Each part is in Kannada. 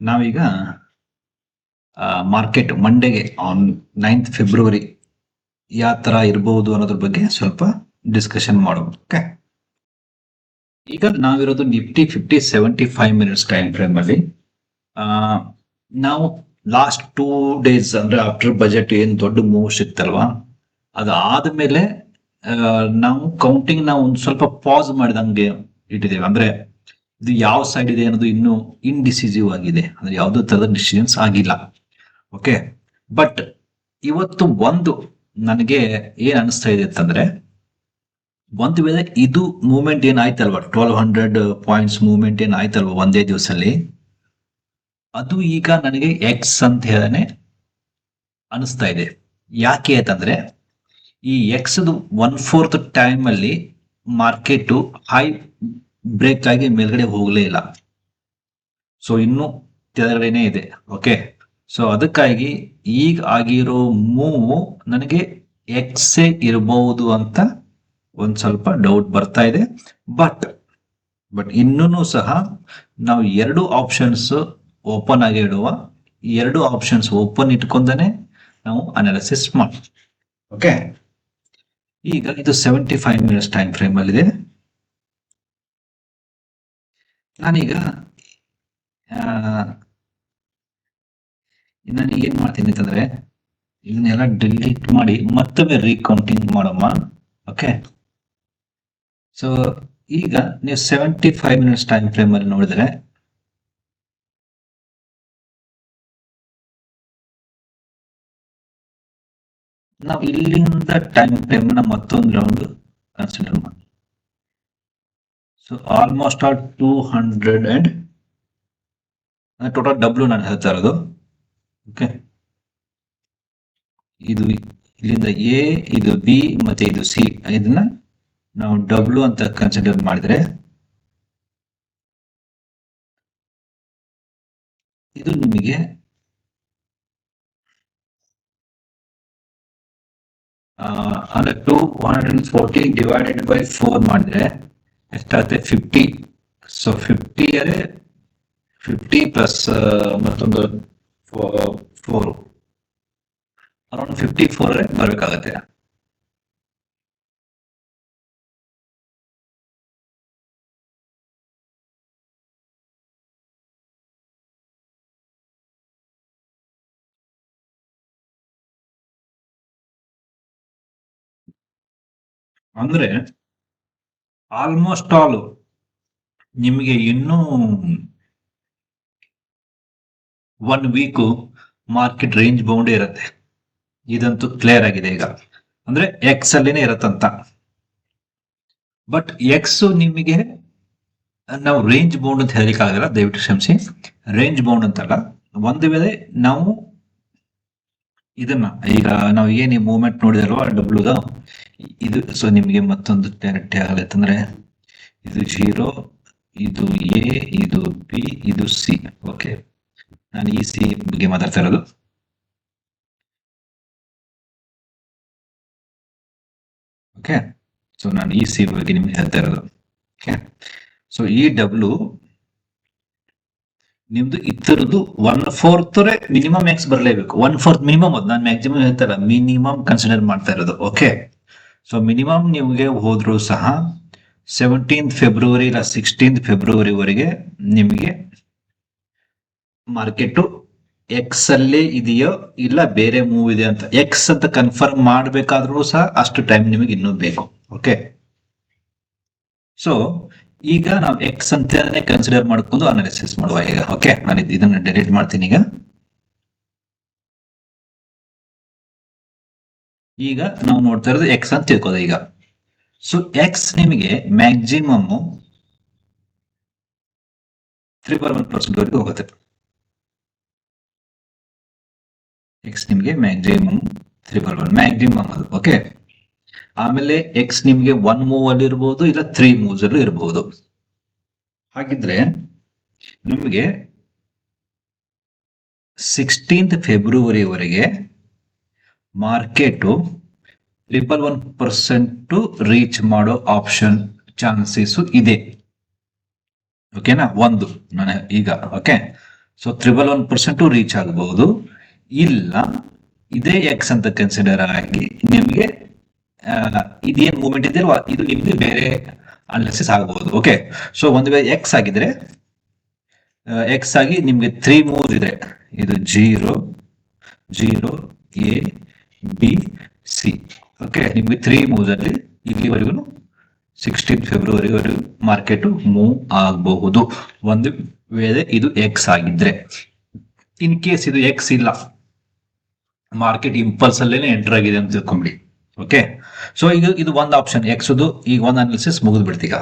ನಾವೀಗ ಮಾರ್ಕೆಟ್ ಮಂಡೆಗೆ ಆನ್ 9th ಫೆಬ್ರವರಿ ಯಾವ ತರ ಇರಬಹುದು ಅನ್ನೋದ್ರ ಬಗ್ಗೆ ಸ್ವಲ್ಪ ಡಿಸ್ಕಷನ್ ಮಾಡೋಣ. ಓಕೆ, ಈಗ ನಾವಿರೋದು ನಿಫ್ಟಿ 50-75 ಮಿನಿಟ್ಸ್ ಟೈಮ್ ಫ್ರೇಮ್ ಅಲ್ಲಿ. ನಾವು ಲಾಸ್ಟ್ 2 ಡೇಸ್ ಅಂದ್ರೆ ಆಫ್ಟರ್ ಬಜೆಟ್ ಏನ್ ದೊಡ್ಡ ಮೂವ್ ಸಿಕ್ತಲ್ವಾ, ಅದಾದ್ಮೇಲೆ ನಾವು ಕೌಂಟಿಂಗ್ ನಾವು ಒಂದು ಸ್ವಲ್ಪ ಪಾಸ್ ಮಾಡಿದಂಗೆ ಇಟ್ಟಿದ್ದೇವೆ. ಅಂದ್ರೆ ಇದು ಯಾವ ಸೈಡ್ ಇದೆ ಅನ್ನೋದು ಇನ್ನೂ ಇನ್ಡಿಸಿಸಿವ್ ಆಗಿದೆ, ಅಂದ್ರೆ ಯಾವುದೋ ತರದ ಡಿಸಿಷನ್ಸ್ ಆಗಿಲ್ಲ. ಓಕೆ, ಬಟ್ ಇವತ್ತು ಒಂದು ನನಗೆ ಏನ್ ಅನಿಸ್ತಾ ಇದೆ ಅಂತಂದ್ರೆ, ಒಂದು ವೇಳೆ ಇದು ಮೂವ್ಮೆಂಟ್ ಏನಾಯ್ತಲ್ವಾ, 1200 ಪಾಯಿಂಟ್ಸ್ ಮೂವ್ಮೆಂಟ್ ಏನಾಯ್ತಲ್ವಾ ಒಂದೇ ದಿವಸದಲ್ಲಿ, ಅದು ಈಗ ನನಗೆ ಎಕ್ಸ್ ಅಂತ ಹೇಳನೆ ಅನಿಸ್ತಾ ಇದೆ. ಯಾಕೆ ಅಂತಂದ್ರೆ, ಈ ಎಕ್ಸ್ 1/4 ಟೈಮ್ ಅಲ್ಲಿ ಮಾರ್ಕೆಟ್ ಹೈ ಬ್ರೇಕ್ ಆಗಿ ಮೇಲ್ಗಡೆ ಹೋಗಲೇ ಇಲ್ಲ. ಸೊ ಇನ್ನು ಕೆಳಗಡೆನೆ ಇದೆ. ಓಕೆ, ಸೊ ಅದಕ್ಕಾಗಿ ಈಗ ಆಗಿರೋ ಮೂವ್ ನನಗೆ ಎಕ್ಸೇ ಇರಬಹುದು ಅಂತ ಒಂದ್ ಸ್ವಲ್ಪ ಡೌಟ್ ಬರ್ತಾ ಇದೆ. ಬಟ್ ಇನ್ನೂ ಸಹ ನಾವು ಎರಡು ಆಪ್ಷನ್ಸ್ ಓಪನ್ ಆಗಿ ಇಡುವ, ಎರಡು ಆಪ್ಷನ್ಸ್ ಓಪನ್ ಇಟ್ಕೊಂಡನೆ ನಾವು ಅನಾಲಿಸಿಸ್ ಮಾಡಿ. ಓಕೆ, ಈಗ ಇದು 75 ಮಿನಿಟ್ಸ್ ಟೈಮ್ ಫ್ರೇಮ್ ಅಲ್ಲಿ ಇದೆ. ನಾನೀಗ ನಾನು ಏನ್ ಮಾಡ್ತೀನಿ ಅಂತಂದ್ರೆ, ಇದನ್ನೆಲ್ಲ ಡಿಲೀಟ್ ಮಾಡಿ ಮತ್ತೊಮ್ಮೆ ರೀಕೌಂಟಿಂಗ್ ಮಾಡಮ್ಮ. ಓಕೆ, ಸೊ ಈಗ ನೀವು 75 ಮಿನಿಟ್ಸ್ ಟೈಮ್ ಫ್ರೇಮ್ ಅಲ್ಲಿ ನೋಡಿದ್ರೆ, ನಾವು ಇಲ್ಲಿಂದ ಟೈಮ್ ಫ್ರೇಮ್ ನ ಮತ್ತೊಂದು ರೌಂಡ್ ಕನ್ಸಿಡರ್ ಮಾಡಿ. So almost all 200 and total W ನಾನು ಹೇಳ್ತಾ ಇರೋದು. ಓಕೆ, ಇದು ಇಲ್ಲಿಂದ ಎ, ಇದು ಬಿ ಮತ್ತೆ ಇದು ಸಿ, ಇದನ್ನ ನಾವು ಡಬ್ಲ್ಯೂ ಅಂತ ಕನ್ಸಿಡರ್ ಮಾಡಿದ್ರೆ, ಇದು ನಿಮಗೆ 240 ಡಿವೈಡೆಡ್ ಬೈ 4 ಮಾಡಿದ್ರೆ ಎಷ್ಟಾಗುತ್ತೆ? 50. ಸೊ 50 ಅರೆ 50 ಪ್ಲಸ್ ಮತ್ತೊಂದು 4 ಅರೌಂಡ್ 54 ಬರಬೇಕಾಗತ್ತೆ. ಅಂದ್ರೆ ಆಲ್ಮೋಸ್ಟ್ ಆಲ್ ನಿಮಗೆ ಇನ್ನೂ 1 ವೀಕ್ ಮಾರ್ಕೆಟ್ ರೇಂಜ್ ಬೌಂಡ್ ಇರುತ್ತೆ. ಇದಂತೂ ಕ್ಲಿಯರ್ ಆಗಿದೆ ಈಗ. ಅಂದ್ರೆ ಎಕ್ಸ್ ಅಲ್ಲೇನೆ ಇರತ್ತಂತ. ಬಟ್ ಎಕ್ಸ್ ನಿಮಗೆ ನಾವು ರೇಂಜ್ ಬೌಂಡ್ ಅಂತ ಹೇಳಲಿಕ್ಕೆ ಆಗಲ್ಲ, ದಯವಿಟ್ಟು ಕ್ಷಮಿಸಿ. ರೇಂಜ್ ಬೌಂಡ್ ಅಂತಲ್ಲ, ಒಂದು ವೇಳೆ ನಾವು ಇದನ್ನ ಈಗ ನಾವು ಏನ್ ಮೂವ್ಮೆಂಟ್ ನೋಡಿದಲ್ವ ಡಬ್ಲ್ಯೂದ, ಇದು ಸೊ ನಿಮಗೆ ಮತ್ತೊಂದು ಡೈರೆಕ್ಟ್ ಆಗಲತ್ತಂದ್ರೆ, ಇದು 0, ಇದು ಎ, ಇದು ಬಿ, ಇದು ಸಿ. ಓಕೆ, ನಾನು ಈ ಸಿ ಬಗ್ಗೆ ಮಾತಾಡ್ತಾ ಇರೋದು. ಓಕೆ, ಸೊ ನಾನು ಈ ಸಿ ಬಗ್ಗೆ ನಿಮ್ಗೆ ಹೇಳ್ತಾ ಇರೋದು. ಓಕೆ, ಸೊ ಈ ಡಬ್ಲ್ಯೂ ನಿಮ್ದು ಇತರದ್ದು 1/4 ಮಿನಿಮಮ್ ಎಕ್ಸ್ ಬರಲೇಬೇಕು. 1/4 ಮಿನಿಮಮ್, ಅದು ನಾನು ಮ್ಯಾಕ್ಸಿಮಮ್ ಹೇಳ್ತಾರ, ಮಿನಿಮಮ್ ಕನ್ಸಿಡರ್ ಮಾಡ್ತಾ ಇರೋದು. ಓಕೆ, ಸೊ ಮಿನಿಮಮ್ ನಿಮಗೆ ಹೋದ್ರು ಸಹ 17th ಫೆಬ್ರವರಿ ಇಲ್ಲ 16th ಫೆಬ್ರವರಿವರೆಗೆ ನಿಮಗೆ ಮಾರ್ಕೆಟ್ ಎಕ್ಸ್ ಅಲ್ಲೇ ಇದೆಯೋ ಇಲ್ಲ ಬೇರೆ ಮೂವ್ ಇದೆ ಅಂತ ಎಕ್ಸ್ ಅಂತ ಕನ್ಫರ್ಮ್ ಮಾಡಬೇಕಾದ್ರೂ ಸಹ ಅಷ್ಟು ಟೈಮ್ ನಿಮಗೆ ಇನ್ನೂ ಬೇಕು. ಓಕೆ, ಸೊ ಈಗ ನಾವು ಎಕ್ಸ್ ಅಂತಾನೆ ಕನ್ಸಿಡರ್ ಮಾಡ್ಕೊಂಡು ಅನಾಲಿಸಿಸ್ ಮಾಡುವ ಈಗ. ಓಕೆ, ನಾನು ಇದನ್ನ ಡಿಲೀಟ್ ಮಾಡ್ತೀನಿ. ಈಗ ನಾವು ನೋಡ್ತಾ ಇರೋದು ಎಕ್ಸ್ ಅಂತ ತಿಳ್ಕೋದ ಈಗ. ಸೊ ಎಕ್ಸ್ ನಿಮಗೆ ಮ್ಯಾಕ್ಸಿಮಮ್ 3.1% ವರೆಗೂ ಹೋಗುತ್ತೆ. ಎಕ್ಸ್ ನಿಮಗೆ ಮ್ಯಾಕ್ಸಿಮಮ್ 3.1 ಮ್ಯಾಕ್ಸಿಮಮ್ ಅದು. ಓಕೆ, ಆಮೇಲೆ ಎಕ್ಸ್ ನಿಮಗೆ 1 ಮೂವ್ ಅಲ್ಲಿ ಇರಬಹುದು ಇಲ್ಲ 3 ಮೂವ್ಸ್ ಅಲ್ಲೂ ಇರಬಹುದು. ಹಾಗಿದ್ರೆ ನಿಮಗೆ 16th ಫೆಬ್ರವರಿವರೆಗೆ ಮಾರ್ಕೆಟ್ 1% ರೀಚ್ ಮಾಡೋ ಆಪ್ಷನ್ ಚಾನ್ಸಸ್ ಇದೆ. ಓಕೆನಾ, ಒಂದು ನಾನು ಈಗ. ಓಕೆ, ಸೊ 111% ರೀಚ್ ಆಗಬಹುದು. ಇಲ್ಲ ಇದೇ ಎಕ್ಸ್ ಅಂತ ಕನ್ಸಿಡರ್ ಆಗಿ ನಿಮಗೆ ಇದೇನ್ ಮೂವ್ಮೆಂಟ್ ಇದೆ ಇದು ನಿಮ್ಗೆ ಬೇರೆ ಅನಾಲಿಸಿಸ್ ಆಗಬಹುದು. ಓಕೆ, ಸೊ ಒಂದು ವೇಳೆ ಎಕ್ಸ್ ಆಗಿದ್ರೆ ಎಕ್ಸ್ ಆಗಿ ನಿಮ್ಗೆ 3 ಮೂವ್ಸ್ ಇದೆ. ಇದು 0 0 ಎ ಬಿ ಸಿ. ಓಕೆ, ನಿಮ್ಗೆ 3 ಮೂವ್ಸ್ ಅಲ್ಲಿ ಇಲ್ಲಿವರೆಗೂ 16 ಫೆಬ್ರವರಿವರೆಗೂ ಮಾರ್ಕೆಟ್ ಮೂವ್ ಆಗಬಹುದು ಒಂದು ವೇಳೆ ಇದು ಎಕ್ಸ್ ಆಗಿದ್ರೆ. ಇನ್ ಕೇಸ್ ಇದು ಎಕ್ಸ್ ಇಲ್ಲ, ಮಾರ್ಕೆಟ್ ಇಂಪಲ್ಸ್ ಅಲ್ಲೇನೆ ಎಂಟರ್ ಆಗಿದೆ ಅಂತ ತಿಳ್ಕೊಂಬಿಡಿ. ಓಕೆ, ಸೊ ಈಗ ಇದು ಒಂದು ಆಪ್ಷನ್ ಎಕ್ಸ್ ಈಗ ಒಂದು ಅನಾಲಿಸಿಸ್ ಮುಗಿದು ಬಿಡ್ತೀಗ.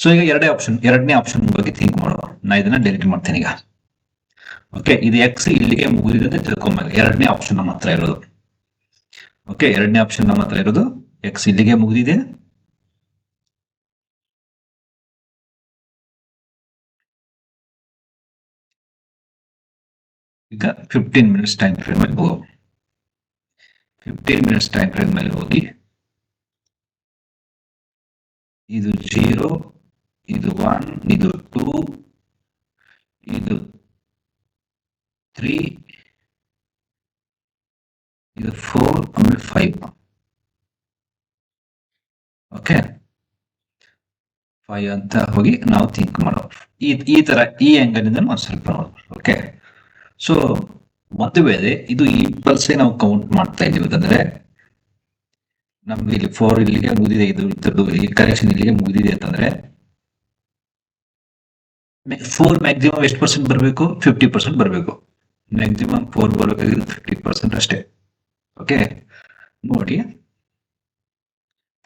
ಸೊ ಈಗ ಎರಡನೇ ಆಪ್ಷನ್ ಬಗ್ಗೆ ಥಿಂಕ್ ಮಾಡುವ. ನಾ ಇದನ್ನ ಡೆಲಿಟ್ ಮಾಡ್ತೇನೆ ಈಗ. ಓಕೆ, ಇದು ಎಕ್ಸ್ ಇಲ್ಲಿಗೆ ಮುಗಿದಿದೆ ಅಂತ ತಿಳ್ಕೊಂಬ. ಎರಡನೇ ಆಪ್ಷನ್ ನಮ್ಮ ಹತ್ರ ಇರೋದು. ಓಕೆ, ಎರಡನೇ ಆಪ್ಷನ್ ನಮ್ಮ ಹತ್ರ ಇರೋದು ಎಕ್ಸ್ ಇಲ್ಲಿಗೆ ಮುಗಿದಿದೆ. ಈಗ 15 ಮಿನಿಟ್ಸ್ ಟೈಮ್ ಫ್ರೇಮ್ ಅಲ್ಲಿ ಹೋಗೋ. 15 ಮಿನಿಟ್ಸ್ ಟೈಮ್ ಫ್ರೇಮ್ ಮೇಲೆ ಹೋಗಿ ಇದು 0, ಇದು 1, ಇದು 2, ಇದು 3, ಇದು 4 ಆಮೇಲೆ 5. ಓಕೆ, 5 ಅಂತ ಹೋಗಿ ನಾವು ಥಿಂಕ್ ಮಾಡೋ. ಈ ತರ ಈ ಆಂಗಲ್ ಇಂದ ನಾವು ಸ್ವಲ್ಪ ನೋಡೋಣ. ಓಕೆ, ಸೊ ಒಂದು ವೇಳೆ ಇದು ಈ ಪಲ್ಸೆ ನಾವು ಕೌಂಟ್ ಮಾಡ್ತಾ ಇದೀವಿ ಅಂತಂದ್ರೆ ನಮ್ಗೆ ಇಲ್ಲಿ 4 ಇಲ್ಲಿಗೆ ಮುಗಿದಿದೆ, ಇದ್ರದ್ದು ಈ ಕರೆಕ್ಷನ್ ಇಲ್ಲಿಗೆ ಮುಗಿದಿದೆ ಅಂತಂದ್ರೆ 4 ಮ್ಯಾಕ್ಸಿಮಮ್ ಎಷ್ಟು ಪರ್ಸೆಂಟ್ ಬರಬೇಕು? 50% ಬರಬೇಕು. ಮ್ಯಾಕ್ಸಿಮಮ್ 4 ಬರಬೇಕಾಗಿದ್ದು 50% ಅಷ್ಟೇ. ಓಕೆ, ನೋಡಿ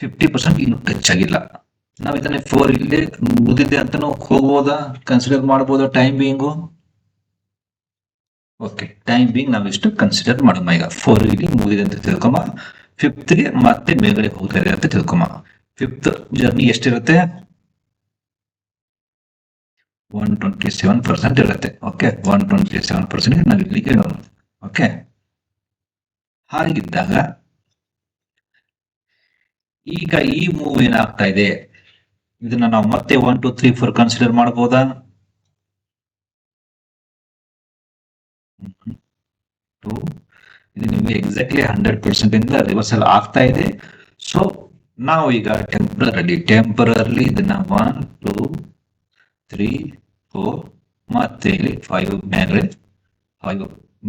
50% ಇನ್ನು ಟಚ್ ಆಗಿಲ್ಲ. ನಾವು ಇದನ್ನ 4 ಇಲ್ಲೇ ಮುಗಿದಿದೆ ಅಂತ ನಾವು ಹೋಗ್ಬೋದಾ, ಕನ್ಸಿಡರ್ ಮಾಡ್ಬೋದಾ time being? Okay, time being ನಾವು ಇಷ್ಟು ಕನ್ಸಿಡರ್ ಮಾಡೋಣ. ಈಗ 4 ಇಲ್ಲಿ ಮುಗಿದಿದೆ ಅಂತ ತಿಳ್ಕೊಮ, 5th ಮತ್ತೆ ಮೇಲ್ಗಡೆ ಹೋಗ್ತಾ ಇದೆ ಅಂತ ತಿಳ್ಕೊಮ. 5th ಜರ್ನಿ ಎಷ್ಟಿರುತ್ತೆ? 127% ಇರುತ್ತೆ. ಓಕೆ, 127% ನಾವು ಇಲ್ಲಿ ಹೇಳೋಣ. ಓಕೆ, ಹಾಗಿದ್ದಾಗ ಈಗ ಈ ಮೂವ್ ಏನಾಗ್ತಾ ಇದೆ, ಇದನ್ನ ನಾವು ಮತ್ತೆ 1 2 3 4 ಕನ್ಸಿಡರ್ ಮಾಡಬಹುದಾ? ಇದು ನಿಮಗೆ ಎಕ್ಸಾಕ್ಟ್ಲಿ 100% ಇಂದ ರಿವರ್ಸಲ್ ಆಗ್ತಾ ಇದೆ. ಸೊ ನಾವು ಈಗ ಟೆಂಪರರಿ ಇದನ್ನ 1 2 3 4 ಮತ್ತೆ ಇಲ್ಲಿ 5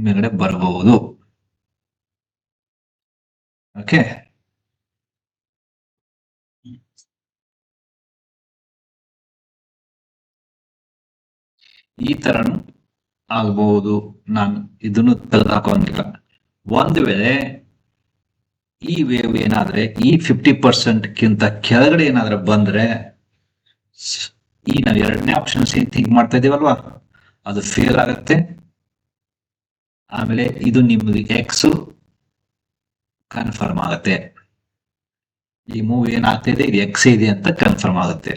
ಮೇಲ್ಗಡೆ ಬರಬಹುದು. ಓಕೆ, ಈ ತರನು ಆಗಬಹುದು. ನಾನು ಇದನ್ನು ತೆಗೆದುಹಾಕೋಂಗಿಲ್ಲ. ಒಂದು ವೇಳೆ ಈ ವೇವ್ ಏನಾದ್ರೆ ಈ 50%ಗಿಂತ ಕೆಳಗಡೆ ಏನಾದ್ರೆ ಬಂದ್ರೆ ಈ ನಾವು ಎರಡನೇ ಆಪ್ಷನ್ಸ್ ಏನ್ ಥಿಂಕ್ ಮಾಡ್ತಾ ಇದೀವಲ್ವಾ ಅದು ಫೇಲ್ ಆಗುತ್ತೆ. ಆಮೇಲೆ ಇದು ನಿಮ್ದು ಎಕ್ಸ್ ಕನ್ಫರ್ಮ್ ಆಗುತ್ತೆ. ಈ ಮೂವ್ ಏನಾಗ್ತಾ ಇದೆ ಇದು ಎಕ್ಸ್ ಇದೆ ಅಂತ ಕನ್ಫರ್ಮ್ ಆಗುತ್ತೆ.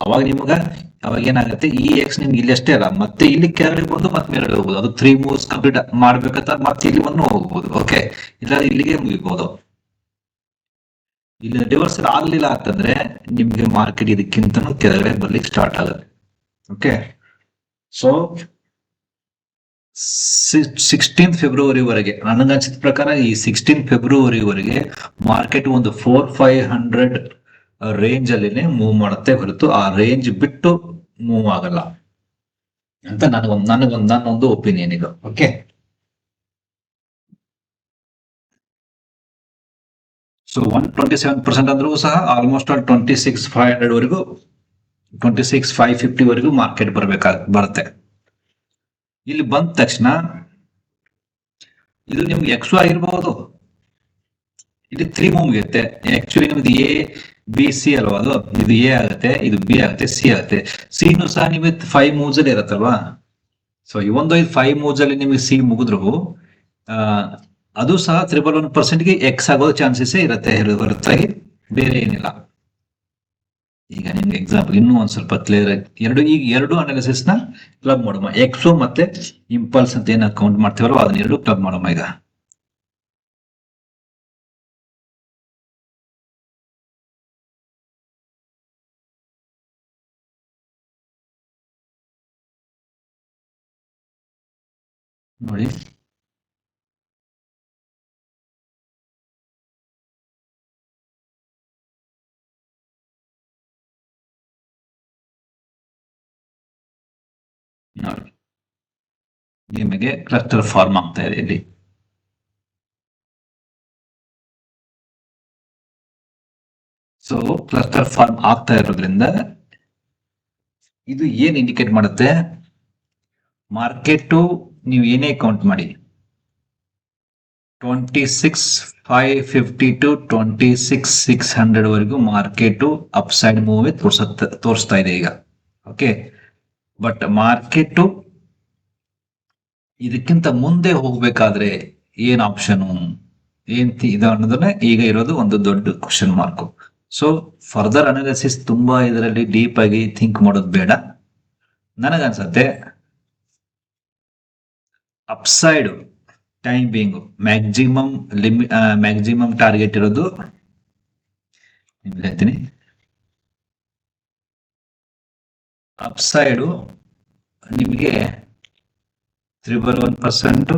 ಅವಾಗ ಏನಾಗುತ್ತೆ, ಈ ಎಕ್ಸ್ ನಿಮ್ಗೆ ಇಲ್ಲಿ ಅಷ್ಟೇ ಅಲ್ಲ, ಮತ್ತೆ ಇಲ್ಲಿ ಕೆಳಗಡೆ ಬಂದು ಮತ್ತೆ ಮೇಲ್ಗಡೆ ಹೋಗ್ಬೋದು. ಅದು 3 ಮೂವ್ಸ್ ಕಂಪ್ಲೀಟ್ ಮಾಡ್ಬೇಕಂತ ಮತ್ತೆ ಇಲ್ಲಿ ಬಂದು ಹೋಗ್ಬೋದು. ಓಕೆ, ಇಲ್ಲ ಇಲ್ಲಿಗೆ ಮುಗಿಬಹುದು. ಇಲ್ಲಿ ರಿವರ್ಸಲ್ ಆಗ್ಲಿಲ್ಲ ಅಂತಂದ್ರೆ ನಿಮ್ಗೆ ಮಾರ್ಕೆಟ್ ಇದಕ್ಕಿಂತ ಕೆಳಗಡೆ ಬರ್ಲಿಕ್ಕೆ ಸ್ಟಾರ್ಟ್ ಆಗುತ್ತೆ. ಓಕೆ, ಸೊ 16 ಫೆಬ್ರವರಿವರೆಗೆ ನನಗನ್ಸಿದ ಪ್ರಕಾರ ಈ 16 ಫೆಬ್ರವರಿವರೆಗೆ ಮಾರ್ಕೆಟ್ ಒಂದು 400-500 ರೇಂಜ್ ಅಲ್ಲಿನೇ ಮೂವ್ ಮಾಡುತ್ತೆ ಹೊರತು ಆ ರೇಂಜ್ ಬಿಟ್ಟು ಮೂವ್ ಆಗಲ್ಲ ಅಂತ ನನ್ನೊಂದು ಒಪಿನಿಯನ್ ಇದು. ಓಕೆ, ಸೊ 127% ಅಂದ್ರೂ ಸಹ ಆಲ್ಮೋಸ್ಟ್ 26,500 ವರೆಗೂ 26,550 ವರೆಗೂ ಮಾರ್ಕೆಟ್ ಬರುತ್ತೆ. ಇಲ್ಲಿ ಬಂದ ತಕ್ಷಣ ಇದು ನಿಮ್ಗೆ ಎಕ್ಸ್ ಆಗಿರ್ಬಹುದು, ಇಲ್ಲಿ 3 ಮೂವ್ ಇರುತ್ತೆ. ಆಕ್ಚುಲಿ ನಿಮ್ದು ಎ ಬಿ ಸಿ ಅಲ್ವಾ, ಅದು ಇದು ಎ ಆಗುತ್ತೆ, ಇದು ಬಿ ಆಗುತ್ತೆ, ಸಿ ಆಗುತ್ತೆ. ಸಿನು ಸಹ ನಿಮಗೆ 5 ಮೂವ್ಸ್ ಅಲ್ಲಿ ಇರುತ್ತಲ್ವಾ. ಸೊ ಈ ಒಂದು 5 ಮೂವ್ಸ್ ಅಲ್ಲಿ ನಿಮಗೆ ಸಿ ಮುಗಿದ್ರು ಅದು ಸಹ 111%ಗೆ ಎಕ್ಸ್ ಆಗೋದು ಚಾನ್ಸಸ್ ಇರುತ್ತೆ ಹೊರತಾಗಿ ಬೇರೆ ಏನಿಲ್ಲ. ಈಗ ನಿಮ್ಗೆ ಎಕ್ಸಾಂಪಲ್ ಇನ್ನೂ ಒಂದ್ ಸ್ವಲ್ಪ ಕ್ಲಿಯರ್ ಆಗಿ ಎರಡು ಅನಾಲಿಸಿಸ್ ನ ಕ್ಲಬ್ ಮಾಡೋಣ. ಎಕ್ಸು ಮತ್ತೆ ಇಂಪಲ್ಸ್ ಅಂತ ಏನ ಕೌಂಟ್ ಮಾಡ್ತೀವಲ್ವ ಅದನ್ನ ಎರಡು ಕ್ಲಬ್ ಮಾಡೋಣ ಈಗ. ನೋಡಿ ನೋಡಿ ನಿಮಗೆ ಕ್ಲಸ್ಟರ್ ಫಾರ್ಮ್ ಆಗ್ತಾ ಇದೆ ಇಲ್ಲಿ. ಸೊ ಕ್ಲಸ್ಟರ್ ಫಾರ್ಮ್ ಆಗ್ತಾ ಇರೋದ್ರಿಂದ ಇದು ಏನ್ ಇಂಡಿಕೇಟ್ ಮಾಡುತ್ತೆ, ಮಾರ್ಕೆಟ್ ನೀವು ಏನೇ ಕೌಂಟ್ ಮಾಡಿ 26,550 to 26,600 ವರೆಗೂ ಮಾರ್ಕೆಟ್ ಅಪ್ ಸೈಡ್ ಮೂವ್ ತೋರಿಸ್ತಾ ಇದೆ ಈಗ. ಓಕೆ, ಬಟ್ ಮಾರ್ಕೆಟ್ ಇದಕ್ಕಿಂತ ಮುಂದೆ ಹೋಗ್ಬೇಕಾದ್ರೆ ಏನ್ ಆಪ್ಷನ್ ಏನ್ ಇದು ಅನ್ನೋದನ್ನ ಈಗ ಇರೋದು ಒಂದು ದೊಡ್ಡ question mark. So further analysis ತುಂಬಾ ಇದರಲ್ಲಿ ಡೀಪ್ ಆಗಿ ಥಿಂಕ್ ಮಾಡೋದು ಬೇಡ. ನನಗನ್ಸತ್ತೆ upside time being maximum target ಇರೋದು ಹೇಳ್ತೀನಿ. ಅಪ್ಸೈಡ್ ನಿಮಗೆ 311%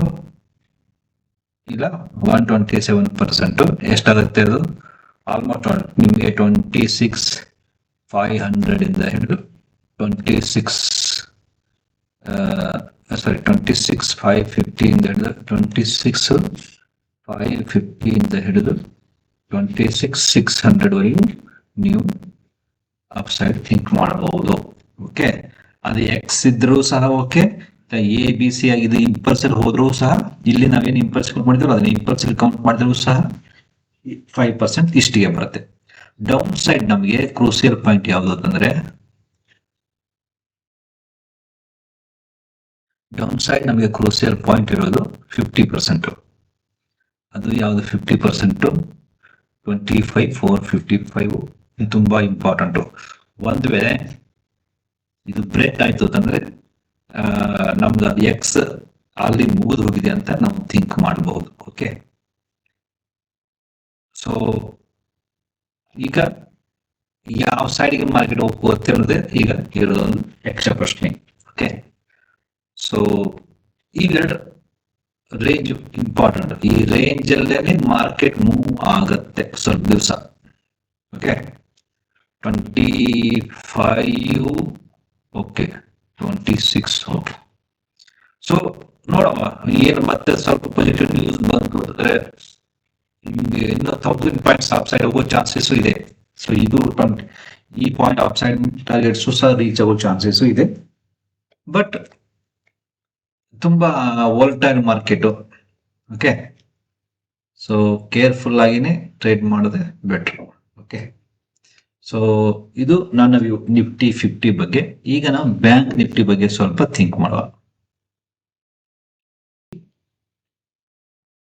ಇಲ್ಲ 127%. ಎಷ್ಟಾಗುತ್ತೆ ಅದು? ಆಲ್ಮೋಸ್ಟ್ ನಿಮಗೆ 26,500 ಇಂದ ಹಿಡಿದು 26,550 ಇಂದ ಹಿಡಿದು 26,550 ಇಂದ ಹಿಡಿದು 26,600 ವರೆಗೂ ನೀವು ಅಪ್ಸೈಡ್ ಥಿಂಕ್ ಮಾಡಬಹುದು. ಓಕೆ, ಅದು ಎಕ್ಸ್ ಇದ್ರೂ ಸಹ ಓಕೆ, ಎ ಬಿ ಸಿ ಆಗಿದೆ ಇಂಪಲ್ಸಲ್ಲಿ ಹೋದ್ರೂ ಸಹ, ಇಲ್ಲಿ ನಾವೇನು ಇಂಪಲ್ಸ್ ಕೌಂಟ್ ಮಾಡಿದ್ರು ಅದನ್ನ ಇಂಪಲ್ಸಲ್ಲಿ ಕೌಂಟ್ ಮಾಡಿದ್ರು ಸಹ 5% ಇಷ್ಟಿಗೆ ಬರುತ್ತೆ. ಡೌನ್ ಸೈಡ್ ನಮಗೆ ಕ್ರೂಸಿಯಲ್ ಪಾಯಿಂಟ್ ಯಾವುದು ಅಂತಂದ್ರೆ, ಡೌನ್ ಸೈಡ್ ನಮಗೆ ಕ್ರೂಸಿಯಲ್ ಪಾಯಿಂಟ್ ಇರೋದು 50%. ಅದು ಯಾವುದು 50%? 25,455. ಇದು ತುಂಬಾ ಇಂಪಾರ್ಟೆಂಟ್. ಒಂದ್ ವೇಳೆ ಇದು ಬ್ರೇಕ್ ಆಯ್ತು ಅಂತಂದ್ರೆ ನಮ್ದು ಎಕ್ಸ್ ಅಲ್ಲಿ ಮುಗಿದು ಹೋಗಿದೆ ಅಂತ ನಾವು ಥಿಂಕ್ ಮಾಡಬಹುದು. ಓಕೆ, ಸೊ ಈಗ ಯಾವ ಸೈಡ್ಗೆ ಮಾರ್ಕೆಟ್ ಹೋಗುತ್ತೆ ಅನ್ನೋದೇ ಈಗ ಇರೋದೊಂದು ಯಕ್ಷ ಪ್ರಶ್ನೆ. ಓಕೆ, ಸೊ ಇವೆರಡು ರೇಂಜ್ ಇಂಪಾರ್ಟೆಂಟ್. ಈ ರೇಂಜ್ ಅಲ್ಲೇ ಮಾರ್ಕೆಟ್ ಮೂವ್ ಆಗತ್ತೆ ಸ್ವಲ್ಪ ದಿವಸ. Okay, 25, okay 26. ಓಕೆ, ಸೊ ನೋಡಮ್ಮ ಏನು ಮತ್ತೆ ಸ್ವಲ್ಪ ಪಾಸಿಟಿವ್ ನ್ಯೂಸ್ ಬಂತು ಅಂದ್ರೆ ಇನ್ನು 1000 ಪಾಯಿಂಟ್ಸ್ ಅಪ್ ಸೈಡ್ ಹೋಗೋ ಚಾನ್ಸಸ್ ಇದೆ. ಸೊ ಇದು ಈ ಪಾಯಿಂಟ್ ಅಪ್ ಸೈಡ್ ಟಾರ್ಗೆಟ್ಸ್ ಸಹ ರೀಚ್ ಆಗೋ ಚಾನ್ಸಸ್ ಇದೆ. ಬಟ್ ತುಂಬಾ volatile market. Okay, so careful ಆಗಿನೇ ಟ್ರೇಡ್ ಮಾಡೋದೇ ಬೆಟರ್. ಓಕೆ, ಸೊ ಇದು ನನ್ನ ವ್ಯೂ ನಿಫ್ಟಿ 50 ಬಗ್ಗೆ. ಈಗ ನಾವು ಬ್ಯಾಂಕ್ ನಿಫ್ಟಿ ಬಗ್ಗೆ ಸ್ವಲ್ಪ ಥಿಂಕ್ ಮಾಡುವ.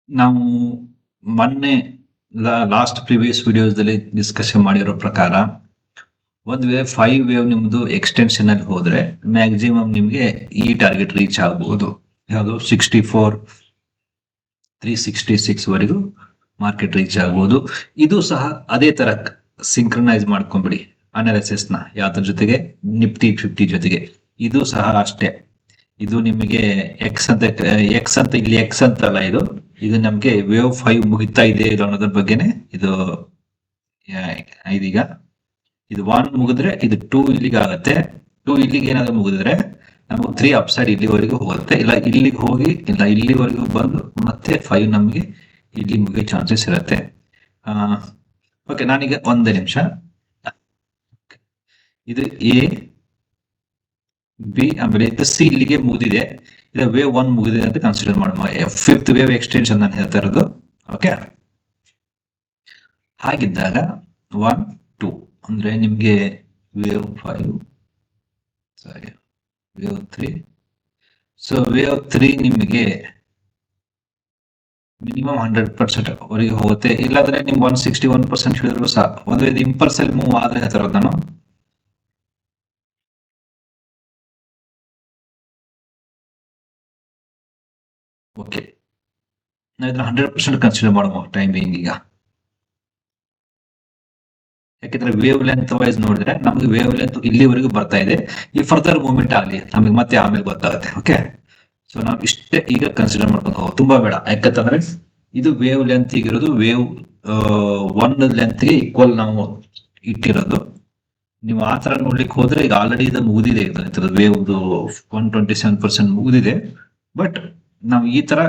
ನಾವು ಮೊನ್ನೆ ಲಾಸ್ಟ್ ಪ್ರಿವಿಯಸ್ ವಿಡಿಯೋಸ್ದಲ್ಲಿ ಡಿಸ್ಕಷನ್ ಮಾಡಿರೋ ಪ್ರಕಾರ, ಒಂದ್ ವೇವ್ 5 ವೇವ್ ನಿಮ್ದು ಎಕ್ಸ್ಟೆನ್ಷನ್ ಅಲ್ಲಿ ಹೋದ್ರೆ ಮ್ಯಾಕ್ಸಿಮಮ್ ನಿಮ್ಗೆ ಈ ಟಾರ್ಗೆಟ್ ರೀಚ್ ಆಗಬಹುದು. ಯಾವುದು? 64,366 ವರೆಗೂ ಮಾರ್ಕೆಟ್ ರೀಚ್ ಆಗಬಹುದು. ಇದು ಸಹ ಅದೇ ತರ ಸಿಂಕ್ರನೈಸ್ ಮಾಡ್ಕೊಂಡ್ಬಿಡಿ ಅನಾಲಿಸಿಸ್ ನ ಯಾವ್ದ್ರ ಜೊತೆಗೆ, ನಿಫ್ಟಿ 50 ಜೊತೆಗೆ. ಇದು ಸಹ ಅಷ್ಟೇ. ಇದು ನಿಮಗೆ ಎಕ್ಸ್ ಅಂತ ಇಲ್ಲಿ ಎಕ್ಸ್ ಅಂತಲ್ಲ, ಇದು ನಮ್ಗೆ ವೇವ್ 5 ಮುಗಿತಾ ಇದೆ ಇಲ್ಲ ಅನ್ನೋದ್ರ ಬಗ್ಗೆನೆ ಇದು. ಇದೀಗ ಇದು 1 ಮುಗಿದ್ರೆ ಇದು 2 ಇಲ್ಲಿಗೆ ಆಗತ್ತೆ. 2 ಇಲ್ಲಿಗೆ ಏನಾದ್ರು ಮುಗಿದ್ರೆ ನಮಗೆ 3 ಅಪ್ಸೈಡ್ ಇಲ್ಲಿವರೆಗೂ ಹೋಗುತ್ತೆ. ಇಲ್ಲ ಇಲ್ಲಿಗೆ ಹೋಗಿ ಇಲ್ಲ ಇಲ್ಲಿವರೆಗೂ ಬಂದು ಮತ್ತೆ 5 ನಮಗೆ ಇಲ್ಲಿ ಮುಗಿಯೋ ಚಾನ್ಸಸ್ ಇರುತ್ತೆ. ಓಕೆ, ನಾನೀಗ ಒಂದೇ ನಿಮಿಷ, ಇದು ಎ ಬಿ ಆಮೇಲೆ ಇದು ಸಿ ಇಲ್ಲಿಗೆ ಮುಗಿದಿದೆ. ಇದು ವೇವ್ 1 ಮುಗಿದಿದೆ ಅಂತ ಕನ್ಸಿಡರ್ ಮಾಡುವ. 5th ವೇವ್ ಎಕ್ಸ್ಟೆನ್ಷನ್ ನಾನು ಹೇಳ್ತಾ ಇರೋದು. ಓಕೆ, ಹಾಗಿದ್ದಾಗ 1, 2 ಅಂದ್ರೆ ನಿಮ್ಗೆ ವೇವ್ 5 ಸಾರಿ ವೇವ್ 3. ಸೊ ವೇವ್ 3 ನಿಮಗೆ ಮಿನಿಮಮ್ 100% ವರೆಗೆ ಹೋಗುತ್ತೆ. ಇಲ್ಲಾಂದ್ರೆ ನಿಮ್ಗೆ 161% ಹೇಳಿದ್ರು ಸಹ ಒಂದು ವೇಳೆ ಇಂಪಲ್ಸ್ ಅಲ್ಲಿ ಮೂವ್ ಆದ್ರೆ ಹೇಳ್ತಾ ಇರೋದು ನಾನು. ಓಕೆ, ನಾವು ಇದನ್ನ 100% ಕನ್ಸಿಡರ್ ಮಾಡುವ ಟೈಮ್ ಬೀಯಿಂಗ್ ಈಗ. ಯಾಕೆಂದ್ರೆ ವೇವ್ ಲೆಂತ್ ವೈಸ್ ನೋಡಿದ್ರೆ ನಮ್ಗೆ ವೇವ್ ಲೆಂತ್ ಇಲ್ಲಿವರೆಗೂ ಬರ್ತಾ ಇದೆ. ಈ ಫರ್ದರ್ ಮೂವ್ಮೆಂಟ್ ಆಗಲಿ ನಮಗೆ ಮತ್ತೆ ಆಮೇಲೆ ಗೊತ್ತಾಗುತ್ತೆ. ಓಕೆ, ಸೊ ನಾವು ಇಷ್ಟೇ ಈಗ ಕನ್ಸಿಡರ್ ಮಾಡ್ಕೊಂಡು ಹೋಗೋದು, ತುಂಬಾ ಬೇಡ. ಯಾಕಂತಂದ್ರೆ ಇದು ವೇವ್ ಲೆಂತ್ ಇರೋದು ವೇವ್ ಒನ್ ಲೆಂತ್ಗೆ ಈಕ್ವಲ್ ನಾವು ಇಟ್ಟಿರೋದು. ನೀವು ಆ ತರ ನೋಡ್ಲಿಕ್ಕೆ ಹೋದ್ರೆ ಈಗ ಆಲ್ರೆಡಿ ಇದು ಮುಗಿದಿದೆ, ಇದು ವೇವ್ 127% ಮುಗಿದಿದೆ. ಬಟ್ ನಾವು ಈ ತರ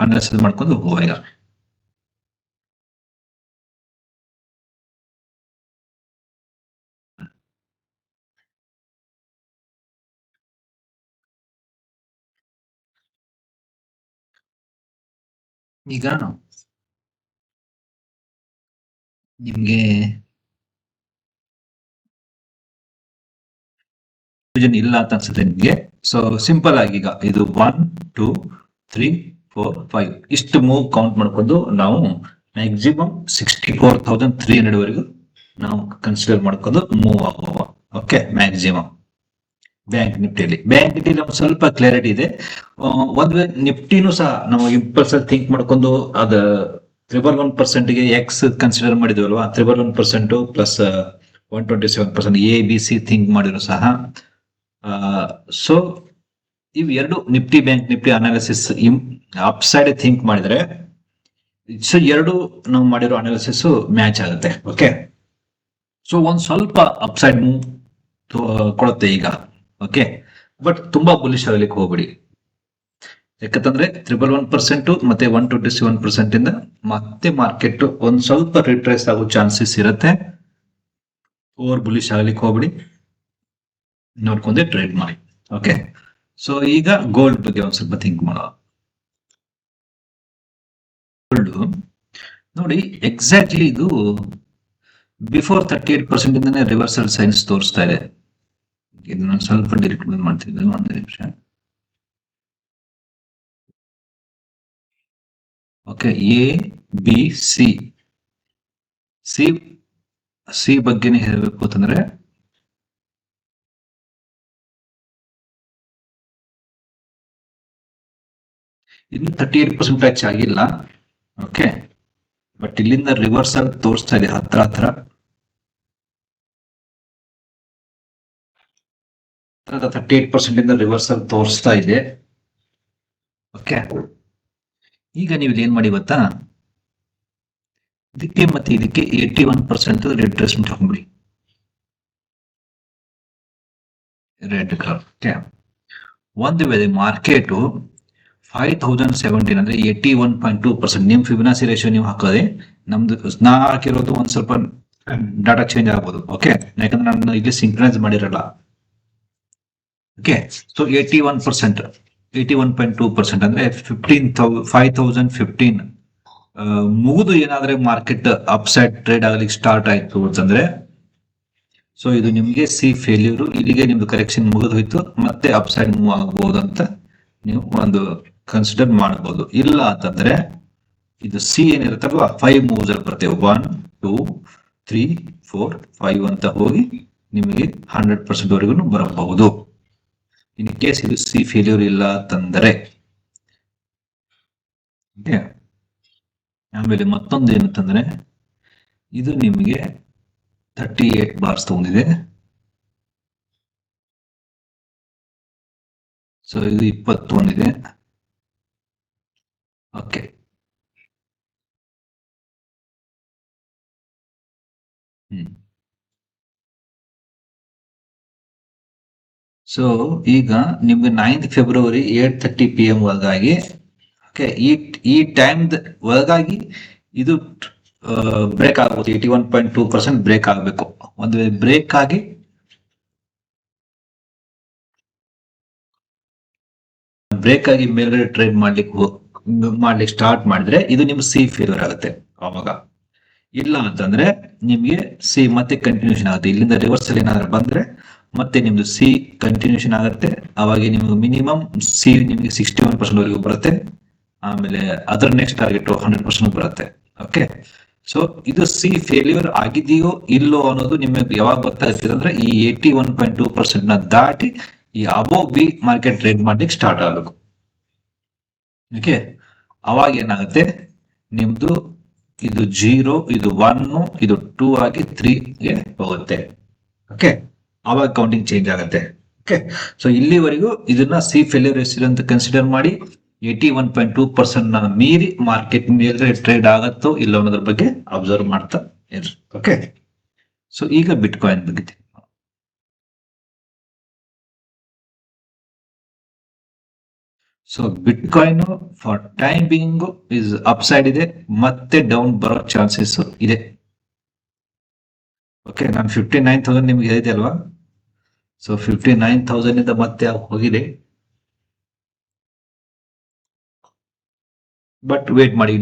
ಅನಾಲಿಸಿಸ್ ಮಾಡ್ಕೊಂಡು ಹೋಗುವ. ಈಗ ನಿಮ್ಗೆ ಇಲ್ಲ ಅಂತ ಅನ್ಸುತ್ತೆ ನಿಮ್ಗೆ. ಸೊ ಸಿಂಪಲ್ ಆಗಿ ಈಗ ಇದು 1 2 3 4 5 ಇಷ್ಟು ಮೂವ್ ಕೌಂಟ್ ಮಾಡ್ಕೊಂಡು ನಾವು ಮ್ಯಾಕ್ಸಿಮಮ್ 64,300 ವರೆಗೂ ನಾವು ಕನ್ಸಿಡರ್ ಮಾಡ್ಕೊಂಡು ಮೂವ್ ಆಗುವ. ಓಕೆ, ಮ್ಯಾಕ್ಸಿಮಮ್ ಬ್ಯಾಂಕ್ ನಿಫ್ಟಿಯಲ್ಲಿ. ಬ್ಯಾಂಕ್ ನಿಫ್ಟಿ ನಮ್ಗೆ ಸ್ವಲ್ಪ ಕ್ಲಾರಿಟಿ ಇದೆ. ಒಂದ್ ವೇಳೆ ನಿಫ್ಟಿನೂ ಸಹ ನಾವು ಇಂಪಲ್ಸ್ ಥಿಂಕ್ ಮಾಡ್ಕೊಂಡು ಅದ 1% ಎಕ್ಸ್ ಕನ್ಸಿಡರ್ ಮಾಡಿದ್ವಲ್ವಾ, 1% ಪ್ಲಸ್ 127% ABC ಥಿಂಕ್ ಮಾಡಿದ್ರು ಸಹ. ಸೊ ಇವ್ ಎರಡು Nifty bank Nifty analysis upside think ಮಾಡಿದ್ರೆ, ಸೊ ಎರಡು ನಾವು ಮಾಡಿರೋ ಅನಾಲಿಸಿಸ್ ಮ್ಯಾಚ್ ಆಗುತ್ತೆ. ಓಕೆ, ಸೊ ಒಂದ್ ಸ್ವಲ್ಪ ಅಪ್ ಸೈಡ್ ಮೂವ್ ಕೊಡುತ್ತೆ ಈಗ. ಓಕೆ, ಬಟ್ ತುಂಬಾ ಬುಲಿಶ್ ಆಗ್ಲಿಕ್ಕೆ ಹೋಗ್ಬಿಡಿ. ಯಾಕಂತಂದ್ರೆ 111% ಮತ್ತೆ 127% ಇಂದ ಮತ್ತೆ ಮಾರ್ಕೆಟ್ ಒಂದ್ ಸ್ವಲ್ಪ ರಿಟ್ರೇಸ್ ಆಗೋ ಚಾನ್ಸಸ್ ಇರುತ್ತೆ. ಓವರ್ ಬುಲಿಶ್ ಆಗ್ಲಿಕ್ಕೆ ಹೋಗ್ಬಿಡಿ, ನೋಡ್ಕೊಂಡೆ ಟ್ರೇಡ್ ಮಾಡಿ. ಓಕೆ, ಸೊ ಈಗ ಗೋಲ್ಡ್ ಬಗ್ಗೆ ಒಂದ್ ಸ್ವಲ್ಪ ಥಿಂಕ್ ಮಾಡೋಣ. ಗೋಲ್ಡ್ ನೋಡಿ, ಎಕ್ಸಾಕ್ಟ್ಲಿ ಇದು ಬಿಫೋರ್ 38% ಇಂದನೇ ರಿವರ್ಸಲ್ ಸೈನ್ಸ್ ತೋರಿಸ್ತಾ ಇದೆ. ಇದನ್ನ ಸ್ವಲ್ಪ ಡಿರೆಕ್ಟ್ ಮಾಡ್ತಿದ್ದೆ, ಒಂದು ನಿಮಿಷ. Okay, A B C C ಬಗ್ಗೆನೇ ಹೇಳಬೇಕು ಅಂತಂದ್ರೆ ಇನ್ನು 38% ಟಚ್ ಆಗಿಲ್ಲ. ಓಕೆ, ಬಟ್ ಇಲ್ಲಿಂದ ರಿವರ್ಸಲ್ ತೋರಿಸ್ತಾ ಇದೆ ಹತ್ರ 38% ಇಂದ ರಿವರ್ಸಲ್ ತೋರಿಸ್ತಾ ಇದೆ. ಓಕೆ, ಈಗ ನೀವು ಏನ್ ಮಾಡಿ ಗೊತ್ತಾ, ಇದಕ್ಕೆ ಮತ್ತೆ ಇದಕ್ಕೆ 81% ರಿಟ್ರೇಸ್ಮೆಂಟ್ ಹಾಕೊಂಡ್ಬಿಡಿ, ರೆಡ್ ಕಲರ್. ಓಕೆ, ಒಂದು ವೇಳೆ ಮಾರ್ಕೆಟ್ 5017 ಅಂದ್ರೆ 81.2%, ನಿಮ್ ಫಿಬೊನಾಸಿ ರೇಷಿಯೋ ನೀವು ಹಾಕೋದೆ, ನಮ್ದು ನಾ ಹಾಕಿರೋದು ಒಂದ್ ಸ್ವಲ್ಪ ಡಾಟಾ ಚೇಂಜ್ ಆಗ್ಬೋದು. ಓಕೆ, ಯಾಕಂದ್ರೆ ನಾನು ಇಲ್ಲಿ ಸಿಂಕ್ರನೈಸ್ ಮಾಡಿರಲ್ಲ. ಓಕೆ, ಸೊ 81.2% ಅಂದ್ರೆ 5015 ಮುಗಿದು ಏನಾದ್ರೆ ಮಾರ್ಕೆಟ್ ಅಪ್ಸೈಡ್ ಟ್ರೇಡ್ ಆಗ್ಲಿಕ್ಕೆ ಸ್ಟಾರ್ಟ್ ಆಯ್ತು ಅಂತಂದ್ರೆ, ಸೊ ಇದು ನಿಮ್ಗೆ ಸಿ ಫೇಲ್ಯೂರ್, ಇಲ್ಲಿಗೆ ನಿಮ್ದು ಕರೆಕ್ಷನ್ ಮುಗಿದು ಹೋಯ್ತು, ಮತ್ತೆ ಅಪ್ಸೈಡ್ ಮೂವ್ ಆಗಬಹುದು ಅಂತ ನೀವು ಒಂದು ಕನ್ಸಿಡರ್ ಮಾಡಬಹುದು. ಇಲ್ಲ ಅಂತಂದ್ರೆ ಇದು ಸಿ ಏನಿರುತ್ತಲ್ವಾ 5 ಮೂವ್ಸ್ ಅಲ್ಲಿ ಬರ್ತೇವೆ, 1 2 3 4 5 ಅಂತ ಹೋಗಿ ನಿಮಗೆ 100% ವರೆಗೂ ಬರಬಹುದು. ಇನ್ ಕೇಸ್ ಇದು ಸಿ ಫೇಲ್ಯೂರ್ ಇಲ್ಲ ಅಂತಂದ್ರೆ. ಆಮೇಲೆ ಮತ್ತೊಂದು ಏನಂತಂದ್ರೆ, ಇದು ನಿಮಗೆ 38 ಬಾರ್ಸ್ ತಗೊಂಡಿದೆ. ಸೊ ಇದು 21 ಇದೆ. ಓಕೆ, ಸೊ ಈಗ ನಿಮ್ಗೆ 9th ಫೆಬ್ರವರಿ 8:30 PM ಒಳಗಾಗಿ, ಓಕೆ, ಈ ಟೈಮ್ ಒಳಗಾಗಿ ಇದು ಬ್ರೇಕ್ ಆಗ್ಬೋದು. 81.2% ಬ್ರೇಕ್ ಆಗಬೇಕು. ಒಂದು ವೇಳೆ ಬ್ರೇಕ್ ಆಗಿ ಮೇಲ್ಗಡೆ ಟ್ರೇಡ್ ಮಾಡ್ಲಿಕ್ಕೆ ಸ್ಟಾರ್ಟ್ ಮಾಡಿದ್ರೆ ಇದು ನಿಮ್ಗೆ ಸಿ ಫೇಲ್ಯೂರ್ ಆಗುತ್ತೆ ಅವಾಗ. ಇಲ್ಲ ಅಂತಂದ್ರೆ ನಿಮ್ಗೆ ಸಿ ಮತ್ತೆ ಕಂಟಿನ್ಯೂಷನ್ ಆಗುತ್ತೆ. ಇಲ್ಲಿಂದ ರಿವರ್ಸಲ್ ಏನಾದ್ರು ಬಂದ್ರೆ ಮತ್ತೆ ನಿಮ್ದು ಸಿ ಕಂಟಿನ್ಯೂಷನ್ ಆಗುತ್ತೆ. ಅವಾಗ ನಿಮ್ಗೆ ಮಿನಿಮಮ್ ಸಿ ನಿಮ್ಗೆ 61% ವರೆಗೂ ಬರುತ್ತೆ. ಆಮೇಲೆ ಅದರ ನೆಕ್ಸ್ಟ್ ಟಾರ್ಗೆಟ್ 100% ಬರುತ್ತೆ. ಓಕೆ, ಸೊ ಇದು ಸಿ ಫೇಲ್ಯೂರ್ ಆಗಿದೆಯೋ ಇಲ್ಲೋ ಅನ್ನೋದು ನಿಮಗೆ ಯಾವಾಗ ಗೊತ್ತಾಗ್ತದೆ ಅಂದ್ರೆ ಈ 81.2% ನ ದಾಟಿ ಈ ಅಬೋವ್ ಬಿ ಮಾರ್ಕೆಟ್ ಟ್ರೇಡ್ ಮಾಡ್ಲಿಕ್ಕೆ ಸ್ಟಾರ್ಟ್ ಆಗಬೇಕು. ಓಕೆ, ಅವಾಗ ಏನಾಗುತ್ತೆ, ನಿಮ್ದು ಇದು 0, ಇದು 1, ಇದು 2 ಆಗಿ 3ಗೆ ಹೋಗುತ್ತೆ. ಓಕೆ, ಅವಾಗ ಕೌಂಟಿಂಗ್ ಚೇಂಜ್ ಆಗುತ್ತೆ. ಓಕೆ, ಸೊ ಇಲ್ಲಿವರೆಗೂ ಇದನ್ನ ಸಿ ಫೇಲ್ಯೂರ್ ರೇಷಿಯೋ ಅಂತ ಕನ್ಸಿಡರ್ ಮಾಡಿ 81.2% ಮೀರಿ ಮಾರ್ಕೆಟ್ ಮೇಲೆ ಟ್ರೇಡ್ ಆಗತ್ತೋ ಇಲ್ಲ ಅನ್ನೋದ್ರ ಬಗ್ಗೆ ಅಬ್ಸರ್ವ್ ಮಾಡ್ತಾ ಇರ್ರಿ. ಓಕೆ, ಸೊ ಈಗ ಬಿಟ್ ಕಾಯಿನ್ ಬಗ್ಗೆ. So bit coin for time being is upside ಇದೆ, ಮತ್ತೆ ಡೌನ್ ಬರೋ ಚಾನ್ಸಸ್ ಇದೆ. ಓಕೆ, ನಾನು 59,000 ನಿಮ್ಗೆ ಹೇಳಿದೆ ಅಲ್ವಾ. ಸೊ 59,000 ಇಂದ ಮತ್ತೆ ಹೋಗಿದೆ, ಬಟ್ ವೇಟ್ ಮಾಡಿ.